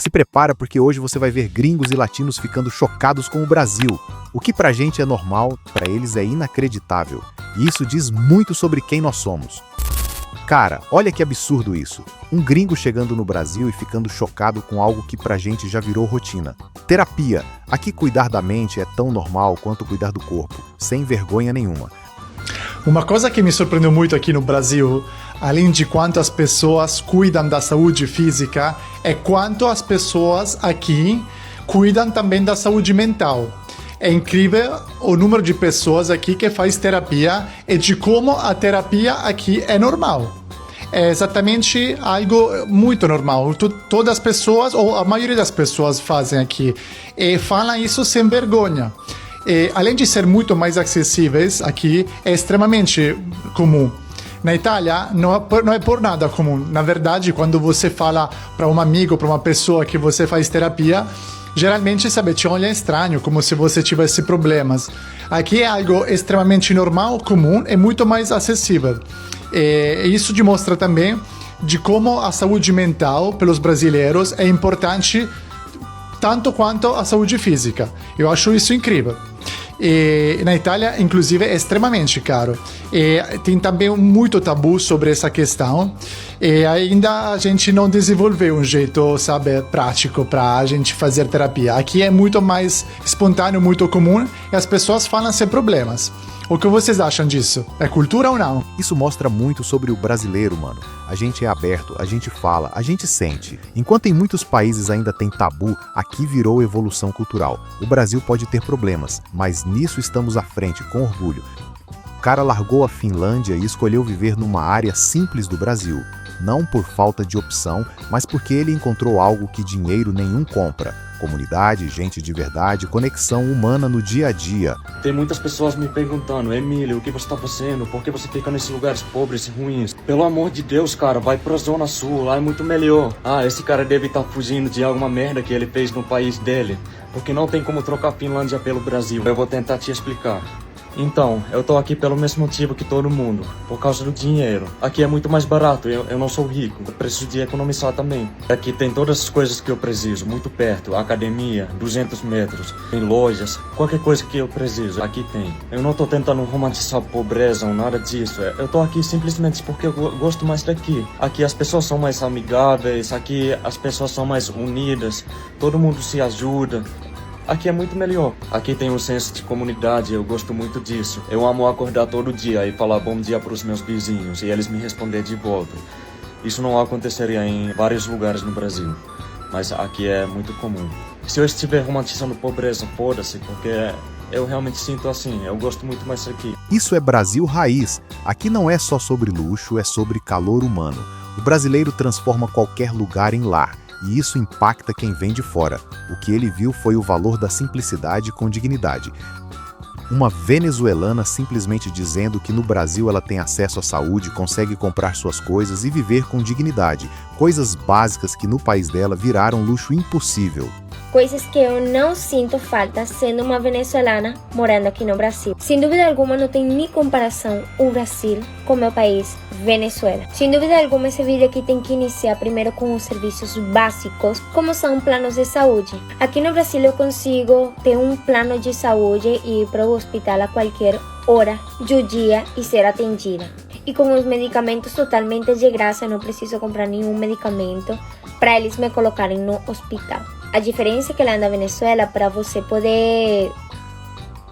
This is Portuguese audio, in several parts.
te prepara porque hoje você vai ver gringos e latinos ficando chocados com o Brasil. O que pra gente é normal, pra eles é inacreditável. E isso diz muito sobre quem nós somos. Cara, olha que absurdo isso. Um gringo chegando no Brasil e ficando chocado com algo que pra gente já virou rotina. Terapia. Aqui cuidar da mente é tão normal quanto cuidar do corpo, sem vergonha nenhuma. Uma coisa que me surpreendeu muito aqui no Brasil, além de quanto as pessoas cuidam da saúde física, é quanto as pessoas aqui cuidam também da saúde mental. É incrível o número de pessoas aqui que faz terapia e de como a terapia aqui é normal. É exatamente algo muito normal. Todas as pessoas, ou a maioria das pessoas fazem aqui. E falam isso sem vergonha. E, além de ser muito mais acessíveis aqui, é extremamente comum. Na Itália, não é por nada comum. Na verdade, quando você fala para um amigo, para uma pessoa que você faz terapia, geralmente, sabe, te olha estranho, como se você tivesse problemas. Aqui é algo extremamente normal, comum e muito mais acessível. E isso demonstra também de como a saúde mental pelos brasileiros é importante tanto quanto a saúde física. Eu acho isso incrível. E na Itália, inclusive, é extremamente caro. E tem também muito tabu sobre essa questão. E ainda a gente não desenvolveu um jeito, sabe, prático para a gente fazer terapia. Aqui é muito mais espontâneo, muito comum, e as pessoas falam sem problemas. O que vocês acham disso? É cultura ou não? Isso mostra muito sobre o brasileiro, mano. A gente é aberto, a gente fala, a gente sente. Enquanto em muitos países ainda tem tabu, aqui virou evolução cultural. O Brasil pode ter problemas, mas nisso estamos à frente, com orgulho. O cara largou a Finlândia e escolheu viver numa área simples do Brasil. Não por falta de opção, mas porque ele encontrou algo que dinheiro nenhum compra. Comunidade, gente de verdade, conexão humana no dia a dia. Tem muitas pessoas me perguntando: Emílio, o que você está fazendo? Por que você fica nesses lugares pobres e ruins? Pelo amor de Deus, cara, vai pra Zona Sul, lá é muito melhor. Ah, esse cara deve estar fugindo de alguma merda que ele fez no país dele, porque não tem como trocar a Finlândia pelo Brasil. Eu vou tentar te explicar. Então, eu tô aqui pelo mesmo motivo que todo mundo, por causa do dinheiro. Aqui é muito mais barato, eu não sou rico, eu preciso de economizar também. Aqui tem todas as coisas que eu preciso, muito perto, academia, 200 metros, tem lojas, qualquer coisa que eu preciso, aqui tem. Eu não tô tentando romantizar a pobreza ou nada disso, eu tô aqui simplesmente porque eu gosto mais daqui. Aqui as pessoas são mais amigáveis, aqui as pessoas são mais unidas, todo mundo se ajuda. Aqui é muito melhor. Aqui tem um senso de comunidade, eu gosto muito disso. Eu amo acordar todo dia e falar bom dia para os meus vizinhos e eles me responder de volta. Isso não aconteceria em vários lugares no Brasil, mas aqui é muito comum. Se eu estiver romantizando pobreza, foda-se, porque eu realmente sinto assim, eu gosto muito mais aqui. Isso é Brasil raiz. Aqui não é só sobre luxo, é sobre calor humano. O brasileiro transforma qualquer lugar em lar. E isso impacta quem vem de fora. O que ele viu foi o valor da simplicidade com dignidade. Uma venezuelana simplesmente dizendo que no Brasil ela tem acesso à saúde, consegue comprar suas coisas e viver com dignidade. Coisas básicas que no país dela viraram luxo impossível. Coisas que eu não sinto falta sendo uma venezuelana morando aqui no Brasil. Sem dúvida alguma, não tem nem comparação o Brasil com o meu país, Venezuela. Sem dúvida alguma, esse vídeo aqui tem que iniciar primeiro com os serviços básicos, como são planos de saúde. Aqui no Brasil eu consigo ter um plano de saúde e ir para o hospital a qualquer hora do dia e ser atendida. E com os medicamentos totalmente de graça, eu não preciso comprar nenhum medicamento para eles me colocarem no hospital. A diferença é que lá na Venezuela, para você poder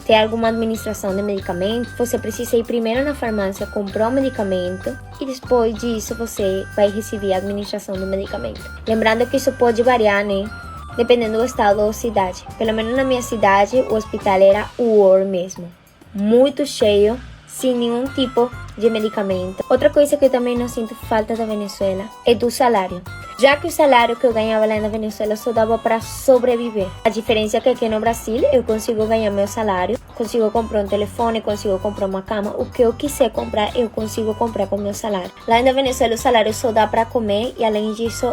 ter alguma administração de medicamento, você precisa ir primeiro na farmácia, comprar o medicamento e depois disso você vai receber a administração do medicamento. Lembrando que isso pode variar, né? Dependendo do estado ou cidade. Pelo menos na minha cidade, o hospital era o war mesmo. Muito cheio, sem nenhum tipo de medicamento. Outra coisa que eu também não sinto falta da Venezuela é do salário. Já que o salário que eu ganhava lá na Venezuela só dava para sobreviver. A diferença é que aqui no Brasil eu consigo ganhar meu salário, consigo comprar um telefone, consigo comprar uma cama. O que eu quiser comprar, eu consigo comprar com meu salário. Lá na Venezuela o salário só dá para comer e além disso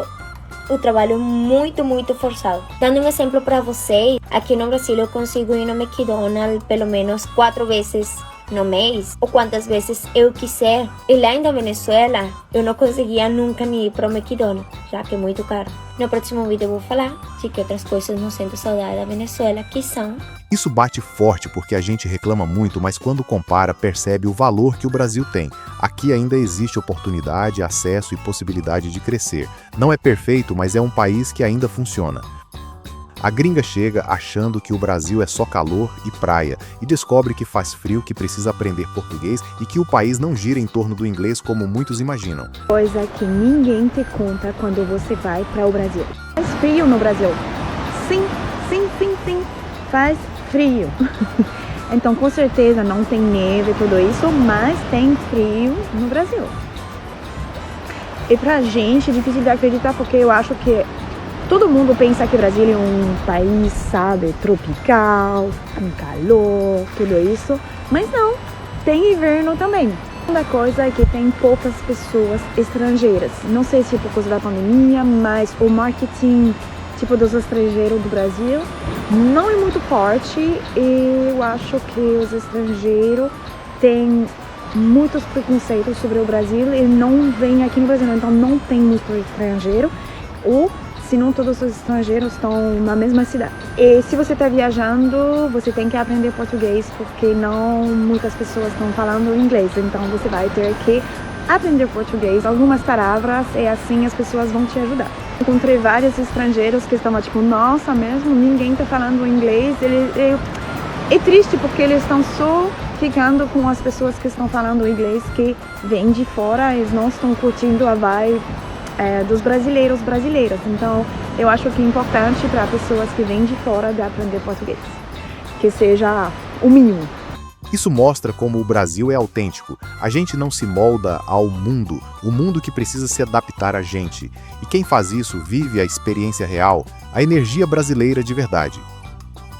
o trabalho é muito forçado. Dando um exemplo para vocês, aqui no Brasil eu consigo ir no McDonald's pelo menos 4 vezes no mês, ou quantas vezes eu quiser. E lá na Venezuela, eu não conseguia nunca nem ir pro McDonald's, já que é muito caro. No próximo vídeo eu vou falar de que outras coisas não sinto saudade da Venezuela, que são... Isso bate forte porque a gente reclama muito, mas quando compara, percebe o valor que o Brasil tem. Aqui ainda existe oportunidade, acesso e possibilidade de crescer. Não é perfeito, mas é um país que ainda funciona. A gringa chega achando que o Brasil é só calor e praia e descobre que faz frio, que precisa aprender português e que o país não gira em torno do inglês como muitos imaginam. Coisa que ninguém te conta quando você vai para o Brasil. Faz frio no Brasil. Sim. Faz frio. Então, com certeza, não tem neve e tudo isso, mas tem frio no Brasil. E pra gente é difícil de acreditar porque eu acho que todo mundo pensa que o Brasil é um país, sabe, tropical, com calor, tudo isso. Mas não, tem inverno também. A segunda coisa é que tem poucas pessoas estrangeiras. Não sei se é por causa da pandemia, mas o marketing tipo dos estrangeiros do Brasil não é muito forte. E eu acho que os estrangeiros têm muitos preconceitos sobre o Brasil e não vêm aqui no Brasil. Então não tem muito estrangeiro. Ou se não todos os estrangeiros estão na mesma cidade. E se você está viajando, você tem que aprender português, porque não muitas pessoas estão falando inglês. Então você vai ter que aprender português, algumas palavras, e assim as pessoas vão te ajudar. Encontrei vários estrangeiros que estavam tipo, nossa, mesmo ninguém está falando inglês. É triste porque eles estão só ficando com as pessoas que estão falando inglês, que vêm de fora, eles não estão curtindo a vibe dos brasileiras. Então, eu acho que é importante para pessoas que vêm de fora de aprender português, que seja o mínimo. Isso mostra como o Brasil é autêntico. A gente não se molda ao mundo, o mundo que precisa se adaptar a gente. E quem faz isso vive a experiência real, a energia brasileira de verdade.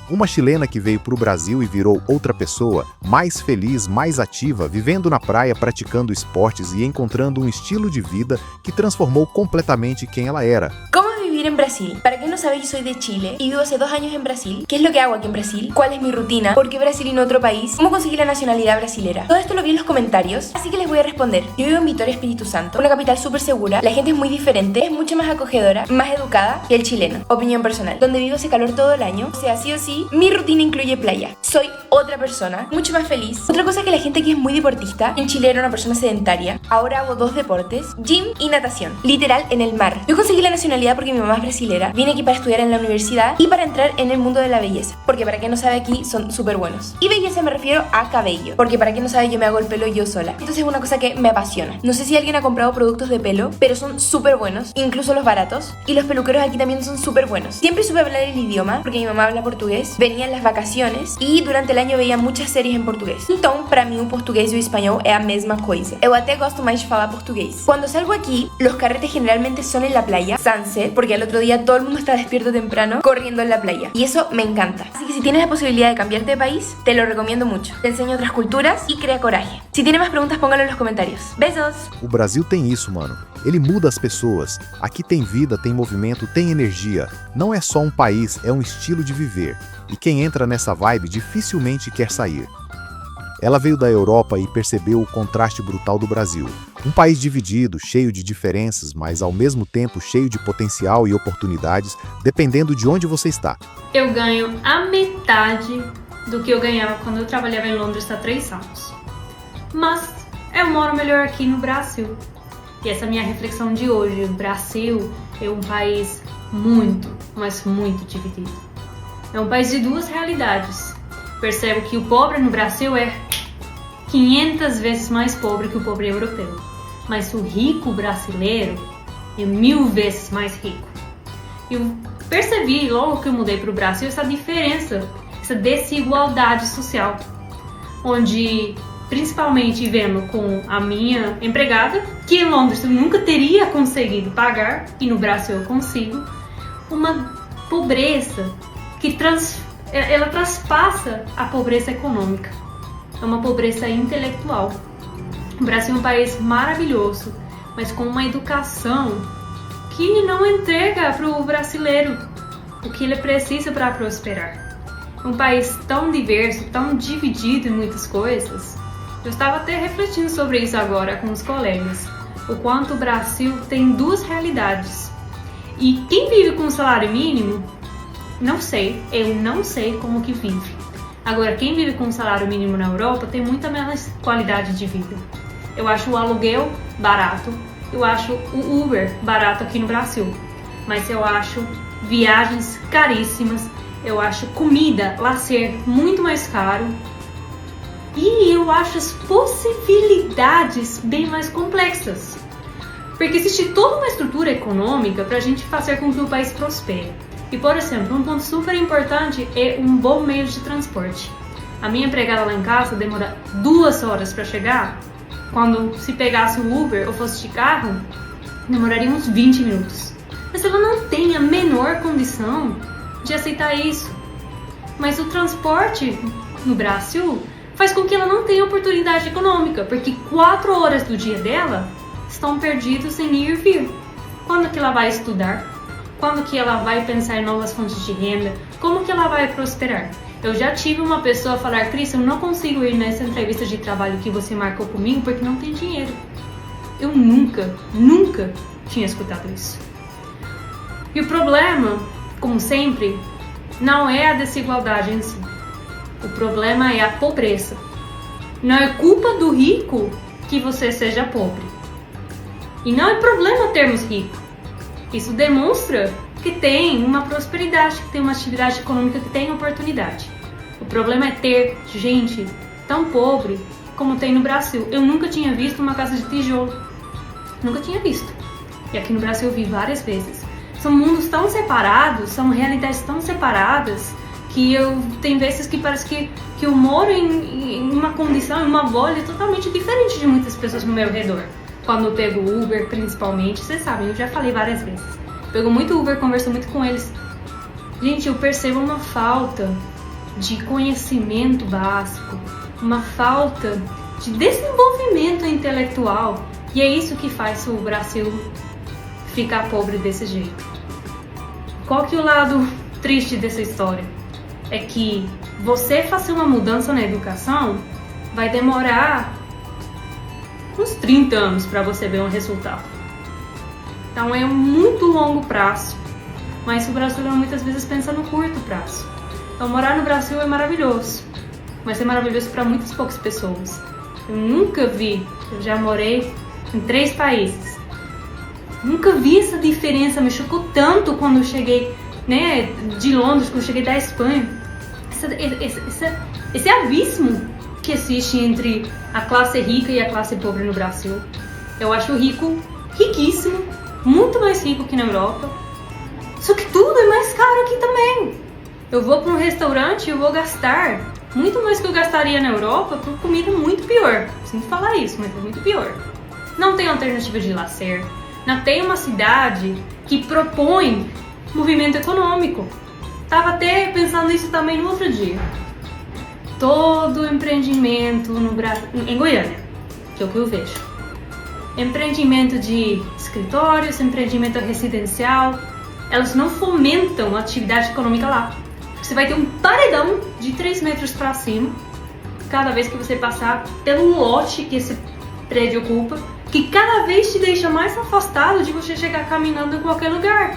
Uma chilena que veio para o Brasil e virou outra pessoa, mais feliz, mais ativa, vivendo na praia, praticando esportes e encontrando um estilo de vida que transformou completamente quem ela era. ¿Cómo es vivir en Brasil? Para quien no sabe, yo soy de Chile y vivo hace 2 años en Brasil. ¿Qué es lo que hago aquí en Brasil? ¿Cuál es mi rutina? ¿Por qué Brasil y no otro país? ¿Cómo conseguí la nacionalidad brasilera? Todo esto lo vi en los comentarios, así que les voy a responder. Yo vivo en Vitória, Espíritu Santo, una capital súper segura, la gente es muy diferente, es mucho más acogedora, más educada que el chileno. Opinión personal. Donde vivo hace calor todo el año, o sea, sí o sí, mi rutina incluye playa. Soy otra persona, mucho más feliz. Otra cosa es que la gente aquí es muy deportista. En Chile era una persona sedentaria. Ahora hago 2 deportes, gym y natación. Literal, en el mar. Yo conseguí la nacionalidad porque mi mamá es brasilera. Vine aquí para estudiar en la universidad y para entrar en el mundo de la belleza. Porque para quien no sabe, aquí son súper buenos. Y belleza me refiero a cabello. Porque para quien no sabe, yo me hago el pelo yo sola. Entonces es una cosa que me apasiona. No sé si alguien ha comprado productos de pelo, pero son súper buenos. Incluso los baratos. Y los peluqueros aquí también son súper buenos. Siempre supe hablar el idioma, porque mi mamá habla portugués. Venía en las vacaciones e durante el año veia muitas séries em português. Então, para mim, o português e o espanhol é a mesma coisa. Eu até gosto mais de falar português. Cuando salgo aquí, los carretes generalmente son en la playa, sunset, porque al otro día todo el mundo está despierto temprano, corriendo en la playa. Y eso me encanta. Así que si tienes la posibilidad de cambiarte de país, te lo recomiendo mucho. Te enseño otras culturas y crea coraje. Si tiene más preguntas, póngalo en los comentarios. Besos! O Brasil tem isso, mano. Ele muda as pessoas. Aqui tem vida, tem movimento, tem energia. Não é só um país, é um estilo de viver. E quem entra nessa vibe dificilmente quer sair. Ela veio da Europa e percebeu o contraste brutal do Brasil. Um país dividido, cheio de diferenças, mas ao mesmo tempo cheio de potencial e oportunidades, dependendo de onde você está. Eu ganho a metade do que eu ganhava quando eu trabalhava em Londres há 3 anos. Mas eu moro melhor aqui no Brasil. E essa é a minha reflexão de hoje. O Brasil é um país muito, mas muito dividido. É um país de 2 realidades. Percebo que o pobre no Brasil é 500 vezes mais pobre que o pobre europeu. Mas o rico brasileiro é 1000 vezes mais rico. Eu percebi logo que eu mudei para o Brasil essa diferença, essa desigualdade social. Onde, principalmente vendo com a minha empregada, que em Londres eu nunca teria conseguido pagar, e no Brasil eu consigo, uma pobreza que ela transpassa a pobreza econômica. É uma pobreza intelectual. O Brasil é um país maravilhoso, mas com uma educação que não entrega para o brasileiro o que ele precisa para prosperar. um país tão diverso, tão dividido em muitas coisas. Eu estava até refletindo sobre isso agora com os colegas. O quanto o Brasil tem duas realidades. E quem vive com o salário mínimo, eu não sei como que vive. Agora, quem vive com o salário mínimo na Europa tem muita menos qualidade de vida. Eu acho o aluguel barato, eu acho o Uber barato aqui no Brasil. Mas eu acho viagens caríssimas, eu acho comida lá ser muito mais caro. E eu acho as possibilidades bem mais complexas. Porque existe toda uma estrutura econômica para a gente fazer com que o país prospere. E, por exemplo, um ponto super importante é um bom meio de transporte. A minha empregada lá em casa demora 2 horas para chegar, quando se pegasse o Uber ou fosse de carro, demoraria uns 20 minutos. Mas ela não tem a menor condição de aceitar isso. Mas o transporte no Brasil faz com que ela não tenha oportunidade econômica, porque 4 horas do dia dela estão perdidos em ir e vir. Quando que ela vai estudar? Quando que ela vai pensar em novas fontes de renda? Como que ela vai prosperar? Eu já tive uma pessoa falar: Cris, eu não consigo ir nessa entrevista de trabalho que você marcou comigo porque não tem dinheiro. Eu nunca tinha escutado isso. E o problema, como sempre, não é a desigualdade em si. O problema é a pobreza. Não é culpa do rico que você seja pobre. E não é problema termos rico. Isso demonstra que tem uma prosperidade, que tem uma atividade econômica, que tem oportunidade. O problema é ter gente tão pobre como tem no Brasil. Eu nunca tinha visto uma casa de tijolo. Nunca tinha visto. E aqui no Brasil eu vi várias vezes. São mundos tão separados, são realidades tão separadas, que tem vezes que parece que eu moro em uma condição, em uma bolha totalmente diferente de muitas pessoas no meu redor. Quando eu pego Uber, principalmente, vocês sabem, eu já falei várias vezes. Pego muito Uber, converso muito com eles. Gente, eu percebo uma falta de conhecimento básico, uma falta de desenvolvimento intelectual. E é isso que faz o Brasil ficar pobre desse jeito. Qual que é o lado triste dessa história? É que você fazer uma mudança na educação vai demorar uns 30 anos para você ver um resultado. Então é um muito longo prazo, mas o brasileiro muitas vezes pensa no curto prazo. Então morar no Brasil é maravilhoso, mas é maravilhoso para muitas poucas pessoas. Eu já morei em 3 países. Nunca vi essa diferença, me chocou tanto quando eu cheguei, de Londres, quando eu cheguei da Espanha. Esse abismo que existe entre a classe rica e a classe pobre no Brasil. Eu acho o rico riquíssimo, muito mais rico que na Europa. Só que tudo é mais caro aqui também. Eu vou para um restaurante e eu vou gastar muito mais que eu gastaria na Europa por comida muito pior. Sinto falar isso, mas é muito pior. Não tem alternativa de lazer. Não tem uma cidade que propõe movimento econômico. Tava até pensando nisso também no outro dia. Todo empreendimento em Goiânia, que é o que eu vejo. Empreendimento de escritórios, empreendimento residencial, elas não fomentam a atividade econômica lá. Você vai ter um paredão de 3 metros para cima, cada vez que você passar pelo lote que esse prédio ocupa, que cada vez te deixa mais afastado de você chegar caminhando em qualquer lugar.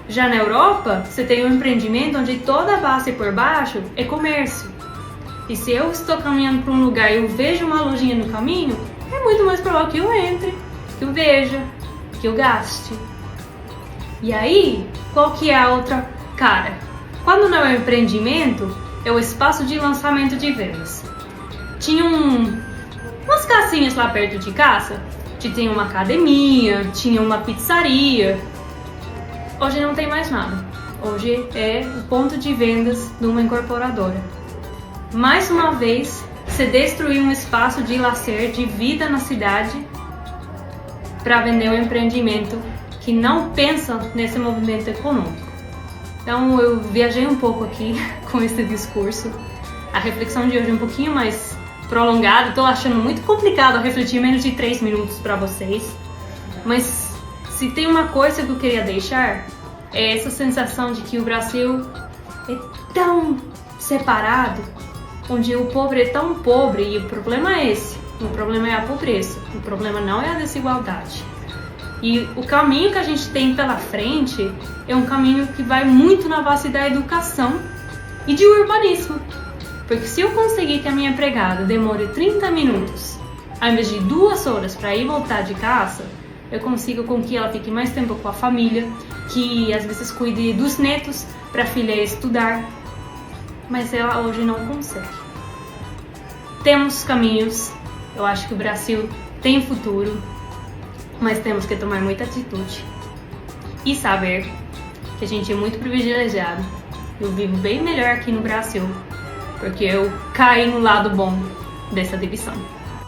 Já na Europa, você tem um empreendimento onde toda a base por baixo é comércio. E se eu estou caminhando para um lugar e eu vejo uma lojinha no caminho, é muito mais provável que eu entre, que eu veja, que eu gaste. E aí, qual que é a outra cara? Quando não é um empreendimento, é o espaço de lançamento de vendas. Tinha umas casinhas lá perto de casa, que tinha uma academia, tinha uma pizzaria. Hoje não tem mais nada. Hoje é o ponto de vendas de uma incorporadora. Mais uma vez, se destruiu um espaço de lazer, de vida na cidade, para vender um empreendimento que não pensa nesse movimento econômico. Então eu viajei um pouco aqui com esse discurso. A reflexão de hoje é um pouquinho mais prolongada. Estou achando muito complicado refletir menos de 3 minutos para vocês. Mas se tem uma coisa que eu queria deixar, é essa sensação de que o Brasil é tão separado, onde o pobre é tão pobre e o problema é esse. O problema é a pobreza, o problema não é a desigualdade. E o caminho que a gente tem pela frente é um caminho que vai muito na base da educação e de urbanismo. Porque se eu conseguir que a minha empregada demore 30 minutos, ao invés de 2 horas para ir e voltar de casa, eu consigo com que ela fique mais tempo com a família, que às vezes cuide dos netos para a filha estudar, mas ela hoje não consegue. Temos caminhos, eu acho que o Brasil tem futuro, mas temos que tomar muita atitude e saber que a gente é muito privilegiado. Eu vivo bem melhor aqui no Brasil, porque eu caí no lado bom dessa divisão.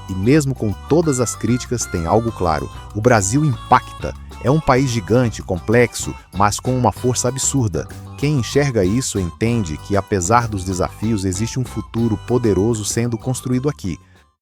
E mesmo com todas as críticas, tem algo claro: o Brasil impacta. É um país gigante, complexo, mas com uma força absurda. Quem enxerga isso entende que, apesar dos desafios, existe um futuro poderoso sendo construído aqui.